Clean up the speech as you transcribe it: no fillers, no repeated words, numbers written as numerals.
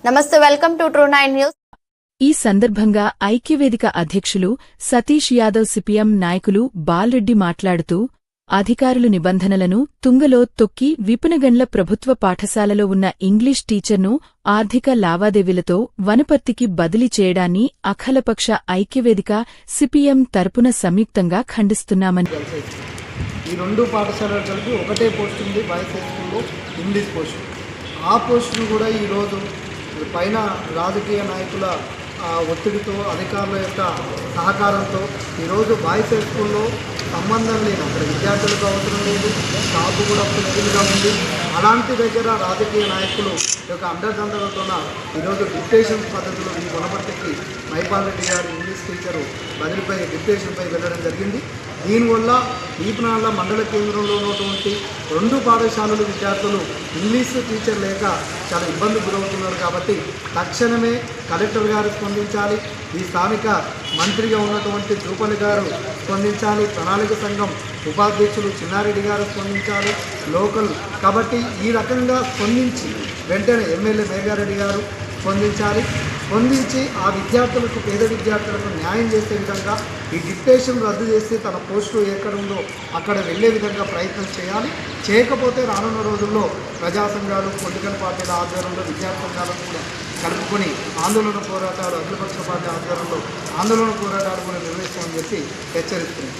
నమస్తే, welcome to true 9 news. ఈ సందర్భంగా ఐక్యవేదిక అధ్యక్షులు సతీష్ యాదవ్ సిపిఎం నాయకులు బాల్రెడ్డి మాట్లాడుతూ అధికారులు నిబంధనలను తుంగలో తొక్కి విపునగండ్ల ప్రభుత్వ పాఠశాలలో ఉన్న ఇంగ్లీష్ టీచర్ను ఆర్థిక లావాదేవీలతో వనపర్తికి బదిలీ చేయడాన్ని అఖిలపక్ష ఐక్యవేదిక సిపిఎం తరపున సంయుక్తంగా ఖండిస్తున్నామని. ఈ రెండు పాఠశాలలు కలిపి ఒకటే పోస్ట్ ఉంది, బాయ్స్ హై స్కూల్లో ఇంగ్లీష్ పోస్ట్. ఆ పోస్టును కూడా ఈరోజు పైన రాజకీయ నాయకుల ఒత్తిడితో, అధికారుల యొక్క సహకారంతో ఈరోజు బాయ్స్ హై స్కూల్లో సంబంధం లేదు, అక్కడ విద్యార్థులకు అవసరం లేదు, స్టాఫ్ కూడా ఫుల్గా ఉంది. అలాంటి దగ్గర రాజకీయ నాయకులు యొక్క అండదండలతో ఈరోజు డిక్టేషన్ పద్ధతిలో ఈ వనపర్తికి మైపాల్ రెడ్డి గారు ఇంగ్లీష్ టీచరు బదిలీపై డిక్టేషన్పై వెళ్ళడం జరిగింది. దీనివల్ల ఈపనాళ్ళ మండల కేంద్రంలో ఉన్నటువంటి రెండు పాఠశాలలు విద్యార్థులు ఇంగ్లీష్ టీచర్ లేక చాలా ఇబ్బందులు గురవుతున్నారు. కాబట్టి తక్షణమే కలెక్టర్ గారు స్పందించాలి, ఈ స్థానిక మంత్రిగా ఉన్నటువంటి జూపల్లి గారు స్పందించాలి, ప్రణాళిక సంఘం ఉపాధ్యక్షులు చిన్నారెడ్డి గారు స్పందించాలి, లోకల్. కాబట్టి ఈ రకంగా స్పందించి వెంటనే ఎమ్మెల్యే మేఘారెడ్డి గారు స్పందించి ఆ విద్యార్థులకు, పేద విద్యార్థులకు న్యాయం చేసే విధంగా ఈ డిక్టేషన్ రద్దు చేసి తన పోస్టు ఎక్కడ ఉందో అక్కడ వెళ్ళే విధంగా ప్రయత్నం చేయాలి. చేయకపోతే రానున్న రోజుల్లో ప్రజా సంఘాలు, పొలిటికల్ పార్టీల ఆధ్వర్యంలో విద్యార్థి సంఘాలను కూడా కలుపుకొని ఆందోళన పోరాటాలు, అఖిలపక్ష పార్టీ ఆధ్వర్యంలో ఆందోళన పోరాటాలు కూడా నిర్వహిస్తామని చెప్పి హెచ్చరిస్తుంది.